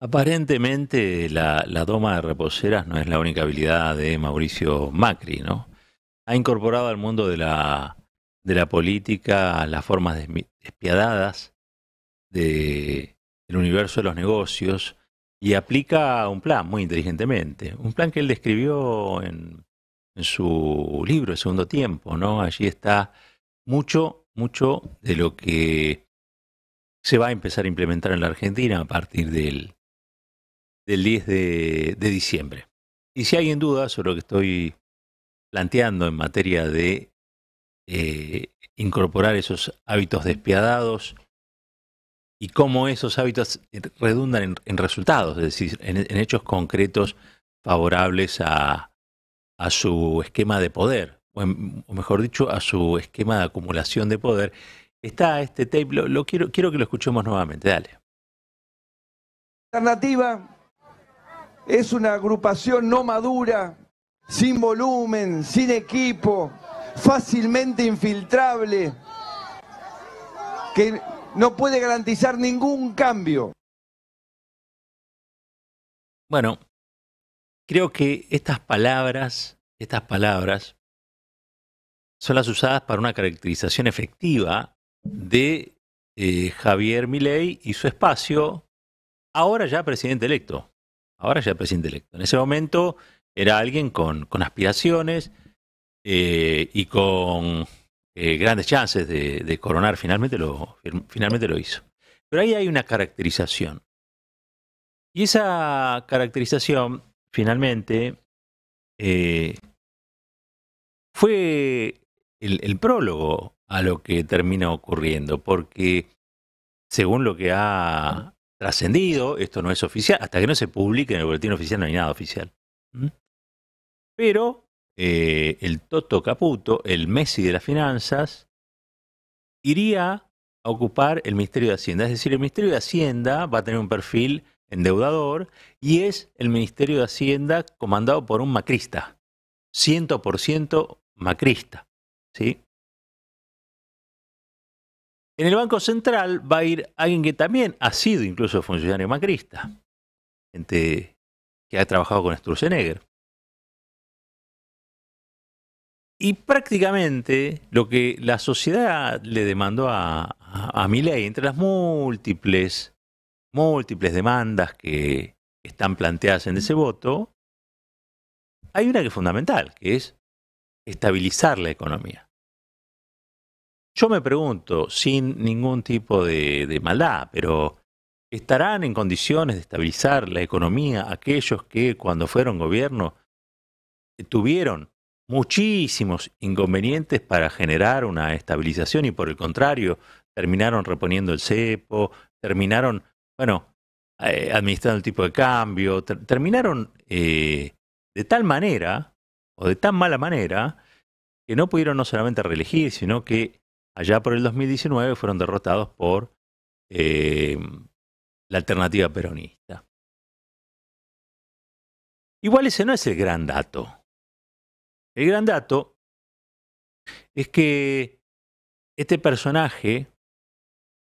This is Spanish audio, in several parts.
Aparentemente la toma de reposeras no es la única habilidad de Mauricio Macri, ¿no? Ha incorporado al mundo de la política las formas despiadadas del universo de los negocios y aplica un plan muy inteligentemente. Un plan que él describió en su libro, El Segundo Tiempo, ¿no? Allí está mucho de lo que se va a empezar a implementar en la Argentina a partir del 10 de diciembre. Y si alguien duda sobre lo que estoy planteando en materia de incorporar esos hábitos despiadados y cómo esos hábitos redundan en resultados, es decir, en hechos concretos favorables a su esquema de poder, o mejor dicho, a su esquema de acumulación de poder, está este tape, quiero que lo escuchemos nuevamente, dale. Alternativa es una agrupación no madura, sin volumen, sin equipo, fácilmente infiltrable, que no puede garantizar ningún cambio. Bueno, creo que estas palabras son las usadas para una caracterización efectiva de Javier Milei y su espacio, ahora ya presidente electo. Ahora ya presidente electo. En ese momento era alguien con aspiraciones y con grandes chances de coronar. Finalmente lo hizo. Pero ahí hay una caracterización. Y esa caracterización, finalmente, fue el prólogo a lo que termina ocurriendo, porque según lo que ha trascendido, esto no es oficial, hasta que no se publique en el boletín oficial no hay nada oficial. ¿Mm? Pero el Toto Caputo, el Messi de las finanzas, iría a ocupar el Ministerio de Hacienda. Es decir, el Ministerio de Hacienda va a tener un perfil endeudador y es el Ministerio de Hacienda comandado por un macrista, 100% macrista. ¿Sí? En el Banco Central va a ir alguien que también ha sido incluso funcionario macrista, gente que ha trabajado con Sturzenegger. Y prácticamente lo que la sociedad le demandó a Milei, entre las múltiples demandas que están planteadas en ese voto, hay una que es fundamental, que es estabilizar la economía. Yo me pregunto, sin ningún tipo de maldad, pero ¿estarán en condiciones de estabilizar la economía aquellos que cuando fueron gobierno tuvieron muchísimos inconvenientes para generar una estabilización y por el contrario terminaron reponiendo el cepo, terminaron, bueno, administrando el tipo de cambio, terminaron de tal manera o de tan mala manera que no pudieron no solamente reelegir, sino que allá por el 2019 fueron derrotados por eh, la alternativa peronista. Igual ese no es el gran dato. El gran dato es que este personaje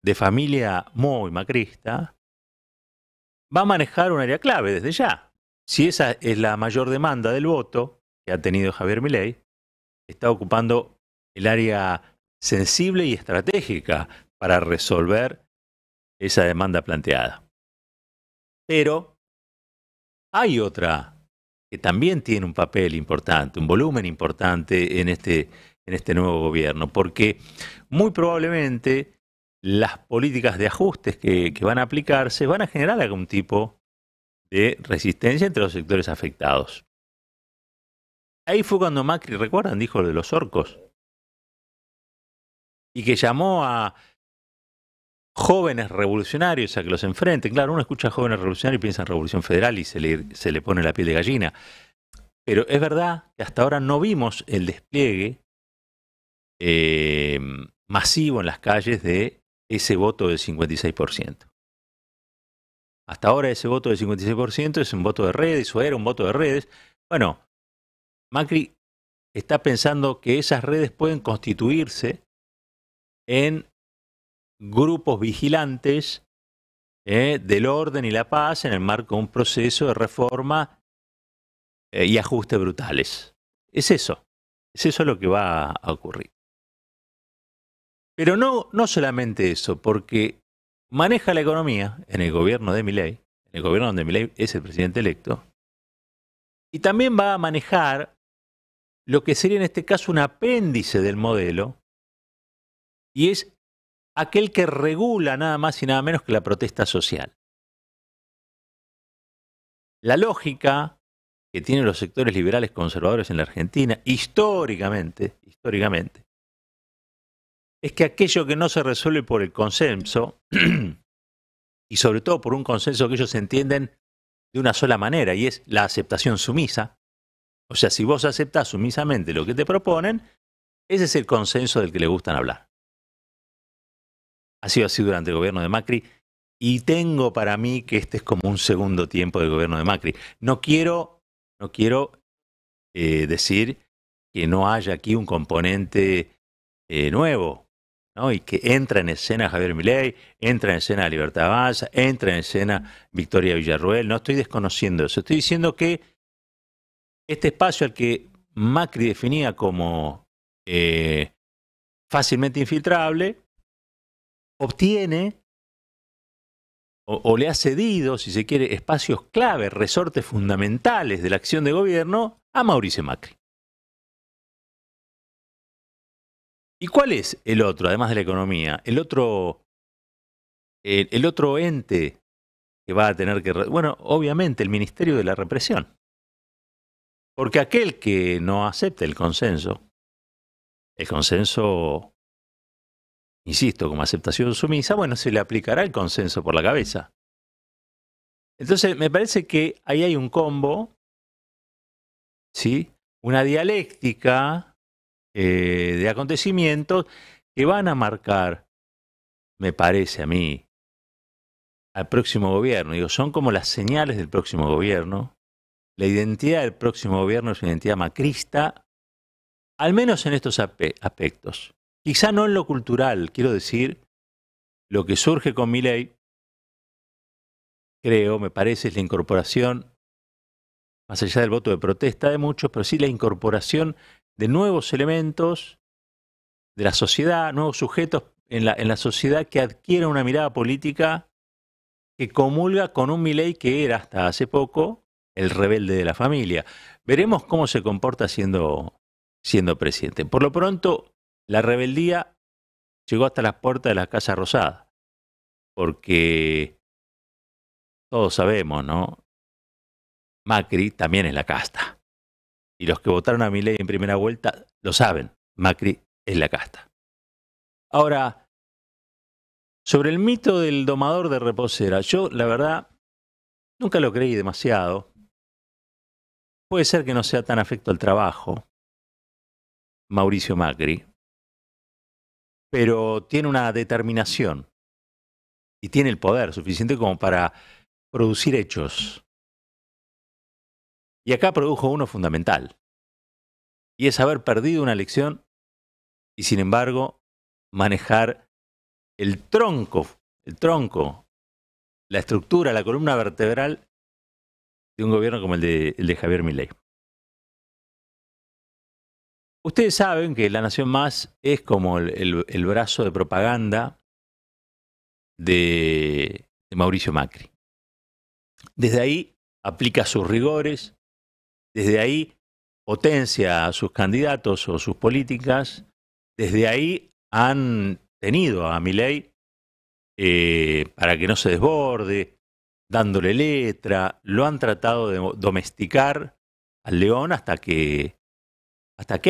de familia muy macrista va a manejar un área clave desde ya. Si esa es la mayor demanda del voto que ha tenido Javier Milei, está ocupando el área sensible y estratégica para resolver esa demanda planteada. Pero hay otra que también tiene un papel importante, un volumen importante en este nuevo gobierno, porque muy probablemente las políticas de ajustes que van a aplicarse van a generar algún tipo de resistencia entre los sectores afectados. Ahí fue cuando Macri, ¿recuerdan? Dijo lo de los orcos. Y que llamó a jóvenes revolucionarios a que los enfrenten. Claro, uno escucha jóvenes revolucionarios y piensa en Revolución Federal y se le pone la piel de gallina. Pero es verdad que hasta ahora no vimos el despliegue masivo en las calles de ese voto del 56%. Hasta ahora ese voto del 56% es un voto de redes o era un voto de redes. Bueno, Macri está pensando que esas redes pueden constituirse en grupos vigilantes del orden y la paz en el marco de un proceso de reforma y ajustes brutales. Es eso lo que va a ocurrir. Pero no solamente eso, porque maneja la economía en el gobierno de Milei, en el gobierno donde Milei es el presidente electo, y también va a manejar lo que sería en este caso un apéndice del modelo, y es aquel que regula nada más y nada menos que la protesta social. La lógica que tienen los sectores liberales conservadores en la Argentina, históricamente, es que aquello que no se resuelve por el consenso, y sobre todo por un consenso que ellos entienden de una sola manera, y es la aceptación sumisa, o sea, si vos aceptás sumisamente lo que te proponen, ese es el consenso del que le gustan hablar. Ha sido así durante el gobierno de Macri, y tengo para mí que este es como un segundo tiempo del gobierno de Macri. No quiero decir que no haya aquí un componente nuevo, ¿no? Y que entra en escena Javier Milei, entra en escena Libertad Avanza, entra en escena Victoria Villarroel. No estoy desconociendo eso. Estoy diciendo que este espacio al que Macri definía como fácilmente infiltrable, obtiene o le ha cedido, si se quiere, espacios clave, resortes fundamentales de la acción de gobierno a Mauricio Macri. ¿Y cuál es el otro, además de la economía? El otro ente que va a tener que... Bueno, obviamente el Ministerio de la Represión. Porque aquel que no acepte el consenso, insisto, como aceptación sumisa, bueno, se le aplicará el consenso por la cabeza. Entonces, me parece que ahí hay un combo, ¿sí? Una dialéctica de acontecimientos que van a marcar, me parece a mí, al próximo gobierno. Digo, son como las señales del próximo gobierno. La identidad del próximo gobierno es una identidad macrista, al menos en estos aspectos. Quizá no en lo cultural, quiero decir, lo que surge con Milei, creo, me parece, es la incorporación, más allá del voto de protesta de muchos, pero sí la incorporación de nuevos elementos de la sociedad, nuevos sujetos en la sociedad que adquieren una mirada política que comulga con un Milei que era hasta hace poco el rebelde de la familia. Veremos cómo se comporta siendo presidente. Por lo pronto, la rebeldía llegó hasta las puertas de la Casa Rosada, porque todos sabemos, ¿no? Macri también es la casta. Y los que votaron a Milei en primera vuelta lo saben, Macri es la casta. Ahora, sobre el mito del domador de reposera, yo la verdad nunca lo creí demasiado. Puede ser que no sea tan afecto al trabajo, Mauricio Macri, pero tiene una determinación y tiene el poder suficiente como para producir hechos. Y acá produjo uno fundamental, y es haber perdido una elección y sin embargo manejar el tronco, la estructura, la columna vertebral de un gobierno como el de Javier Milei. Ustedes saben que La Nación Más es como el brazo de propaganda de Mauricio Macri. Desde ahí aplica sus rigores, desde ahí potencia a sus candidatos o sus políticas, desde ahí han tenido a Milei para que no se desborde, dándole letra, lo han tratado de domesticar al león hasta que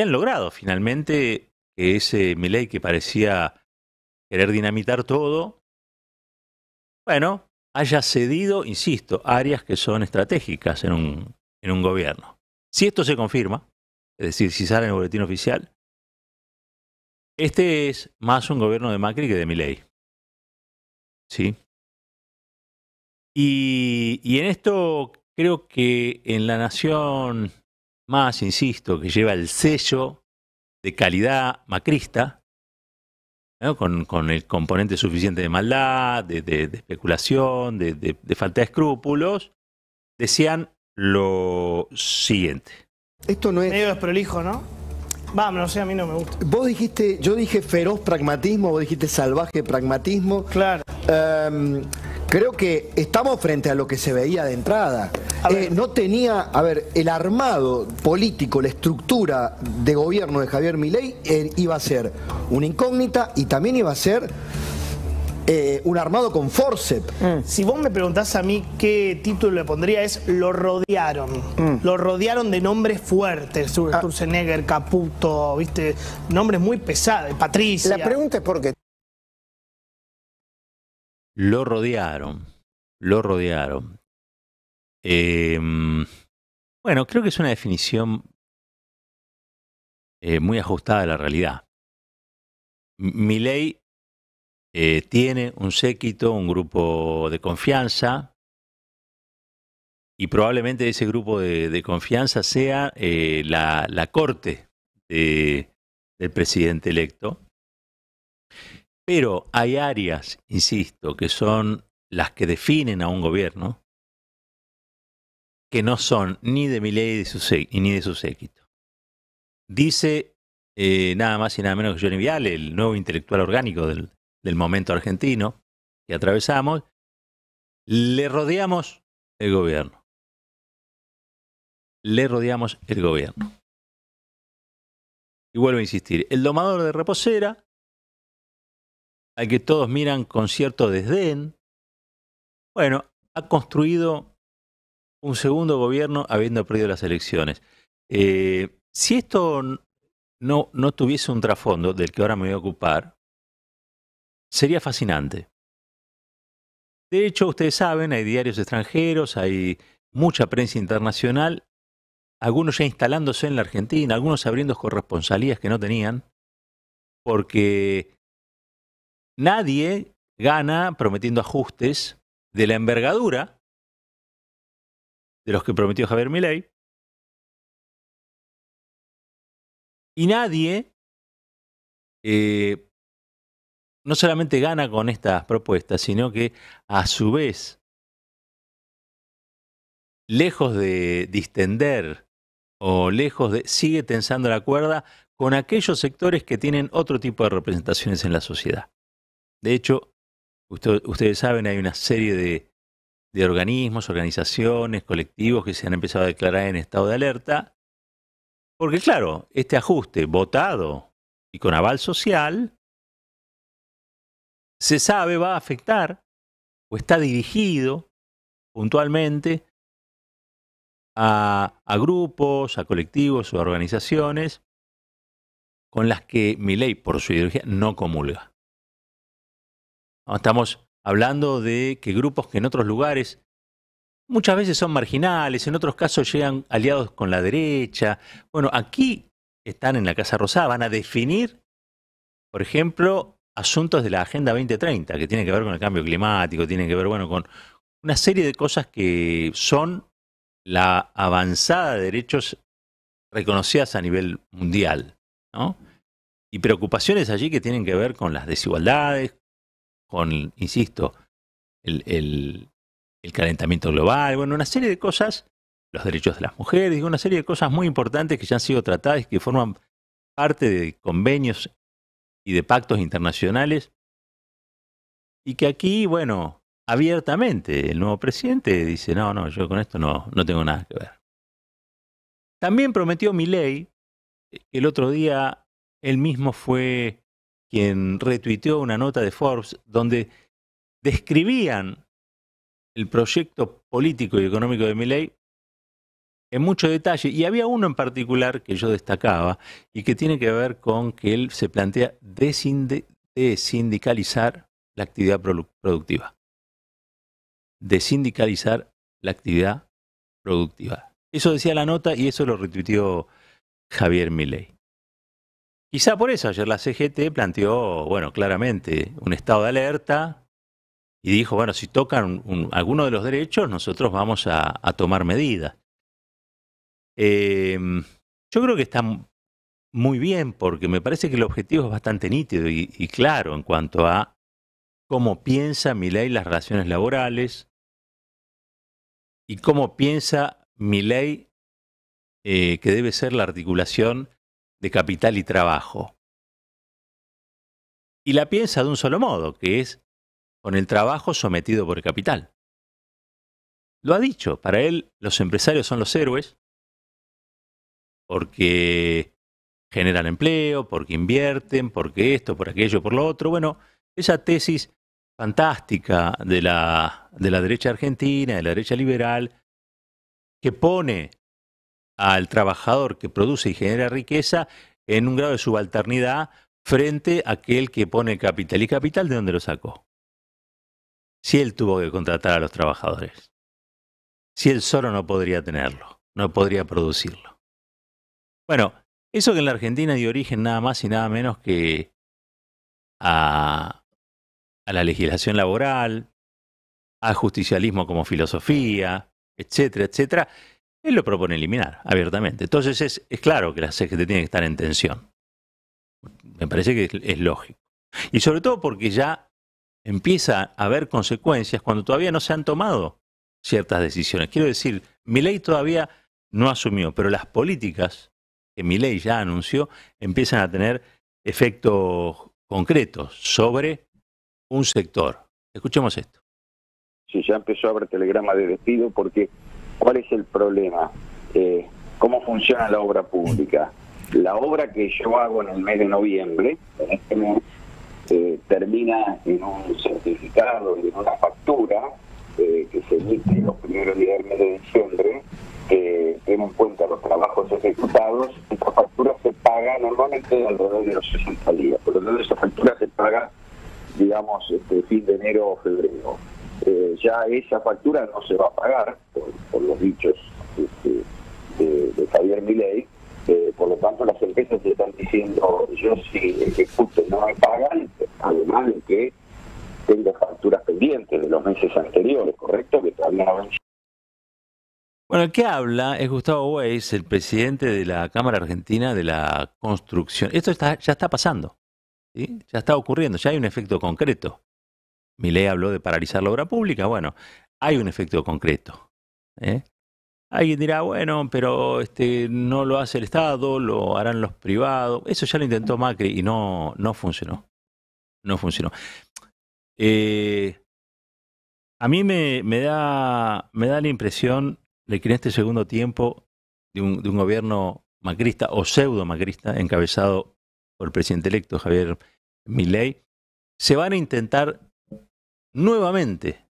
han logrado finalmente que ese Milei que parecía querer dinamitar todo, bueno, haya cedido, insisto, áreas que son estratégicas en un gobierno. Si esto se confirma, es decir, si sale en el boletín oficial, este es más un gobierno de Macri que de Milei. ¿Sí? Y en esto creo que en La Nación Más, insisto, que lleva el sello de calidad macrista, ¿no? Con el componente suficiente de maldad, de especulación, de falta de escrúpulos, decían lo siguiente. Esto no es... Medio desprolijo, ¿no? Vamos, no sé, a mí no me gusta. Vos dijiste, yo dije feroz pragmatismo, vos dijiste salvaje pragmatismo. Claro. Creo que estamos frente a lo que se veía de entrada. No tenía, a ver, el armado político, la estructura de gobierno de Javier Milei iba a ser una incógnita y también iba a ser un armado con forceps. Si vos me preguntás a mí qué título le pondría, es lo rodearon. Lo rodearon de nombres fuertes. Sturzenegger, Caputo, ¿viste? Nombres muy pesados. Patricia. La pregunta es por qué. Lo rodearon. Lo rodearon. Bueno, creo que es una definición muy ajustada a la realidad. Milei tiene un séquito, un grupo de confianza, y probablemente ese grupo de confianza sea la corte del presidente electo. Pero hay áreas, insisto, que son las que definen a un gobierno, que no son ni de Milei ni de su séquito. Dice nada más y nada menos que Johnny Viale, el nuevo intelectual orgánico del momento argentino que atravesamos, le rodeamos el gobierno. Le rodeamos el gobierno. Y vuelvo a insistir, el domador de reposera, al que todos miran con cierto desdén, bueno, ha construido un segundo gobierno habiendo perdido las elecciones. Si esto no tuviese un trasfondo del que ahora me voy a ocupar, sería fascinante. De hecho, ustedes saben, hay diarios extranjeros, hay mucha prensa internacional, algunos ya instalándose en la Argentina, algunos abriendo corresponsalías que no tenían, porque nadie gana prometiendo ajustes de la envergadura de los que prometió Javier Milei, y nadie no solamente gana con estas propuestas, sino que a su vez, lejos de distender o lejos de... sigue tensando la cuerda con aquellos sectores que tienen otro tipo de representaciones en la sociedad. De hecho, ustedes saben, hay una serie de organismos, organizaciones, colectivos que se han empezado a declarar en estado de alerta, porque claro, este ajuste votado y con aval social, se sabe va a afectar o está dirigido puntualmente a grupos, a colectivos o a organizaciones con las que Milei, por su ideología, no comulga. Estamos hablando de que grupos que en otros lugares muchas veces son marginales, en otros casos llegan aliados con la derecha. Bueno, aquí están en la Casa Rosada, van a definir, por ejemplo, asuntos de la Agenda 2030, que tienen que ver con el cambio climático, tienen que ver, bueno, con una serie de cosas que son la avanzada de derechos reconocidas a nivel mundial, ¿no? Y preocupaciones allí que tienen que ver con las desigualdades, con, insisto, el calentamiento global, bueno, una serie de cosas, los derechos de las mujeres, una serie de cosas muy importantes que ya han sido tratadas y que forman parte de convenios y de pactos internacionales, y que aquí, bueno, abiertamente el nuevo presidente dice, no, yo con esto no tengo nada que ver. También prometió Milei, el otro día él mismo fue quien retuiteó una nota de Forbes donde describían el proyecto político y económico de Milei en mucho detalle, y había uno en particular que yo destacaba y que tiene que ver con que él se plantea desindicalizar la actividad productiva. Desindicalizar la actividad productiva. Eso decía la nota y eso lo retuiteó Javier Milei. Quizá por eso ayer la CGT planteó, bueno, claramente un estado de alerta y dijo, bueno, si tocan alguno de los derechos, nosotros vamos a tomar medidas. Yo creo que está muy bien, porque me parece que el objetivo es bastante nítido y claro en cuanto a cómo piensa Milei las relaciones laborales y cómo piensa Milei que debe ser la articulación de capital y trabajo. Y la piensa de un solo modo, que es con el trabajo sometido por el capital. Lo ha dicho, para él los empresarios son los héroes porque generan empleo, porque invierten, porque esto, por aquello, por lo otro. Bueno, esa tesis fantástica de la derecha argentina, de la derecha liberal, que pone al trabajador que produce y genera riqueza en un grado de subalternidad frente a aquel que pone capital. ¿Y capital de dónde lo sacó? Si él tuvo que contratar a los trabajadores. Si él solo no podría tenerlo, no podría producirlo. Bueno, eso que en la Argentina dio origen nada más y nada menos que a la legislación laboral, al justicialismo como filosofía, etcétera, etcétera, él lo propone eliminar abiertamente. Entonces es claro que la CGT tiene que estar en tensión. Me parece que es lógico. Y sobre todo porque ya empieza a haber consecuencias cuando todavía no se han tomado ciertas decisiones. Quiero decir, Milei todavía no asumió, pero las políticas que Milei ya anunció empiezan a tener efectos concretos sobre un sector. Escuchemos esto. Sí, ya empezó a haber telegrama de despido porque ¿cuál es el problema? ¿Cómo funciona la obra pública? La obra que yo hago en el mes de noviembre, en este mes, termina en un certificado y en una factura que se emite los primeros días del mes de diciembre, que tiene en cuenta los trabajos ejecutados. Esta factura se paga normalmente alrededor de los 60 días, pero luego esa factura se paga, digamos, fin de enero o febrero. Ya esa factura no se va a pagar por los dichos de Javier Milei. Por lo tanto, las empresas se están diciendo, yo si ejecuto no me pagan, además de que tengo facturas pendientes de los meses anteriores, ¿correcto? Que todavía no ven. Bueno, el que habla es Gustavo Weiss, el presidente de la Cámara Argentina de la Construcción. Esto ya está pasando, ¿sí? Ya está ocurriendo, ya hay un efecto concreto. Milei habló de paralizar la obra pública, bueno, hay un efecto concreto. Alguien dirá, bueno, pero no lo hace el Estado, lo harán los privados. Eso ya lo intentó Macri y no funcionó. No funcionó. A mí me da la impresión de que en este segundo tiempo de un gobierno macrista o pseudo macrista, encabezado por el presidente electo Javier Milei, se van a intentar nuevamente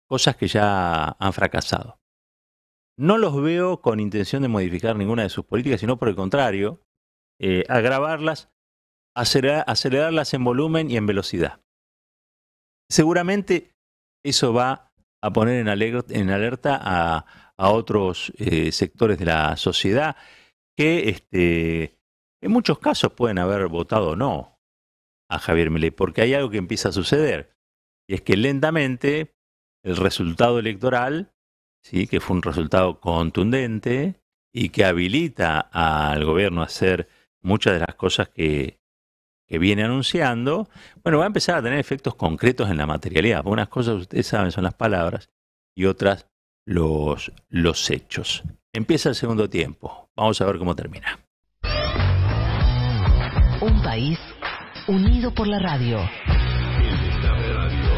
cosas que ya han fracasado. No los veo con intención de modificar ninguna de sus políticas, sino por el contrario, agravarlas, acelerarlas en volumen y en velocidad. Seguramente eso va a poner en alerta a otros sectores de la sociedad que en muchos casos pueden haber votado no a Javier Milei, porque hay algo que empieza a suceder, y es que lentamente el resultado electoral, ¿sí?, que fue un resultado contundente y que habilita al gobierno a hacer muchas de las cosas que viene anunciando, bueno, va a empezar a tener efectos concretos en la materialidad. Unas cosas, ustedes saben, son las palabras y otras los hechos. Empieza el segundo tiempo. Vamos a ver cómo termina. Un país unido por la radio. El Destape Radio.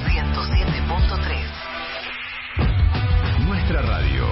107.3. Nuestra radio.